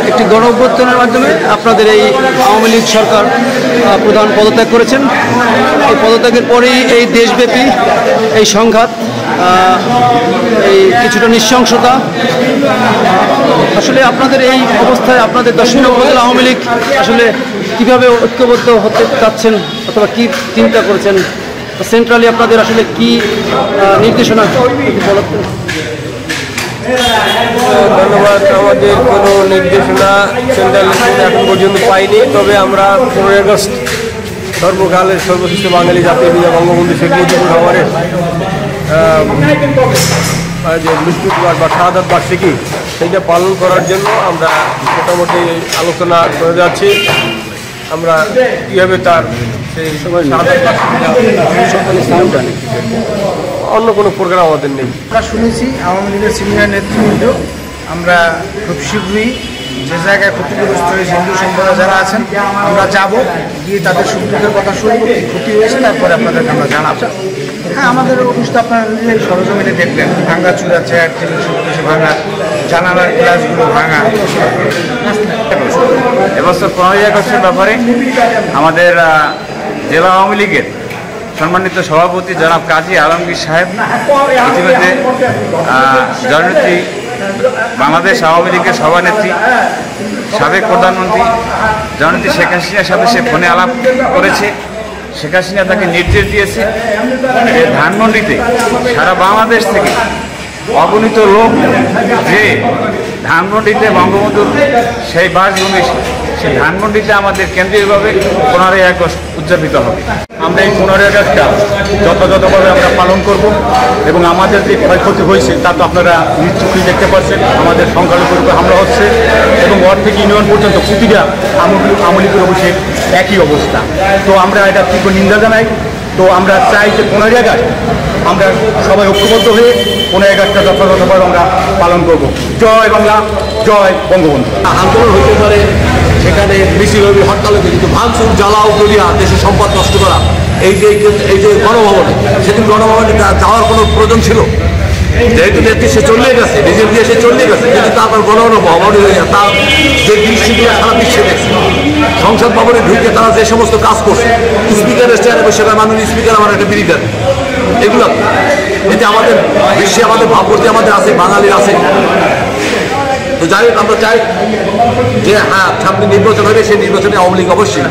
একটি গণ অভ্যুত্থানের মাধ্যমে আপনাদের এই আওয়ামী লীগ সরকার প্রধান পদত্যাগ করেছেন। এই পদত্যাগের পরেই এই দেশব্যাপী এই সংঘাত, এই কিছুটা নৃশংসতা। আসলে আপনাদের এই অবস্থায় আপনাদের 10 নং উপজেলা আওয়ামী লীগ আসলে কীভাবে ঐক্যবদ্ধ হতে চাচ্ছেন অথবা কী চিন্তা করেছেন? সেন্ট্রালি আপনাদের আসলে কি নির্দেশনা? ধন্যবাদ। আমাদের কোনো নির্দেশনা সেন্ট্রাল এখন পর্যন্ত পাইনি, তবে আমরা 15 আগস্ট সর্বকালের সর্বশ্রেষ্ঠ বাঙালি জাতির পিতা বঙ্গবন্ধু শেখ মুজিবুর রহমানের যে মৃত্যুবার বা শাহাদাত বার্ষিকী, সেইটা পালন করার জন্য আমরা মোটামুটি আলোচনা করে যাচ্ছি। আমরা কীভাবে তার সেই সময় অন্য কোনো প্রোগ্রাম আমাদের নেই। আমরা শুনেছি আওয়ামী লীগের সিনিয়র নেতৃবৃন্দ আমরা খুব শীঘ্রই যে জায়গায় ক্ষতিগ্রস্ত হয়েছে হিন্দু সম্প্রদায় যারা আছেন আমরা যাব, গিয়ে তাদের সুখ দুঃখের কথা শুনবো, কী ক্ষতি হয়েছে তারপরে আপনাদেরকে আমরা জানাবো। হ্যাঁ, আমাদের অনুষ্ঠান আপনারা নিজের সরজমিনে দেখবেন, ভাঙা চূড়া, চেয়ার টেবিল সব কিছু ভাঙা, জানালার গ্লাসগুলো ভাঙা। এবছর 15ই আগস্টের ব্যাপারে আমাদের জেলা আওয়ামী লীগের সম্মানিত সভাপতি জনাব কাজী আলমগীর সাহেব ইতিমধ্যে জননেত্রী বাংলাদেশ আওয়ামী লীগের সভানেত্রী সাবেক প্রধানমন্ত্রী জননেত্রী শেখ হাসিনার সাথে সে ফোনে আলাপ করেছে। শেখ হাসিনা তাকে নির্দেশ দিয়েছে যে ধানমন্ডিতে সারা বাংলাদেশ থেকে অগণিত লোক যে ধানমন্ডিতে বঙ্গবন্ধুর সেই বাসভূমি, সেই ধানমন্ডিতে আমাদের কেন্দ্রীয়ভাবে 15ই আগস্ট উদযাপিত হবে। আমরা এই 15ই আগস্টটা যথাযথভাবে আমরা পালন করব এবং আমাদের যে ক্ষয়ক্ষতি হয়েছে তা তো আপনারা নিশ্চয়ই দেখতে পাচ্ছেন। আমাদের সংখ্যালঘুর উপর হামলা হচ্ছে এবং ওয়ার্ড থেকে ইউনিয়ন পর্যন্ত প্রতিটা আওয়ামী লীগের অবশ্যই একই অবস্থা। তো আমরা এটা তীব্র নিন্দা জানাই। তো আমরা চাই যে 15ই আগস্ট আমরা সবাই ঐক্যবদ্ধ হয়ে 15ই আগস্টটা যথাযথভাবে আমরা পালন করব। জয় বাংলা, জয় বঙ্গবন্ধু। আন্দোলন হতে পারে, সেখানে মিছিল হবে, হরতাল হবে, কিন্তু ভাঙচুর, জ্বালাও, দলিয়া, দেশের সম্পদ নষ্ট করা, এই যে গণভবনে, সেদিন গণভবনে যাওয়ার কোনো প্রয়োজন ছিল? যেহেতু নেত্রী সে চলে গেছে, নিজের দিয়ে সে চলে গেছে, কিন্তু তারপর গণভবনে হয়ে তার যে দৃশ্যগুলো সারা বিশ্বে দেখছে, সংসদ ভবনে ঢুকে তারা যে সমস্ত কাজ করছে, স্পিকারের চেয়ারে বসে মাননীয় স্পিকার আমার একটা বিড়ি দেন, এগুলো এতে আমাদের বিশ্বে আমাদের ভাবমূর্তি আমাদের আছে, বাঙালির আছে। তো যাই হোক, আমরা চাই যে হ্যাঁ, সামনে নির্বাচন হবে, সেই নির্বাচনে আওয়ামী লীগ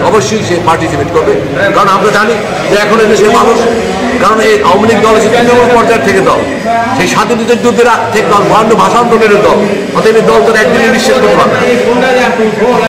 অবশ্যই সে পার্টিসিপেট করবে। কারণ আমরা জানি যে এখন দেশের মানুষ, কারণ এই আওয়ামী লীগ দল হচ্ছে তৃণমূল পর্যায়ের থেকে দল, সেই স্বাধীনতার যুদ্ধের থেকে দল, ভাষা আন্দোলনের দল, অতএব এই দল তো একদিনই নিশ্চিত করতে পারবে।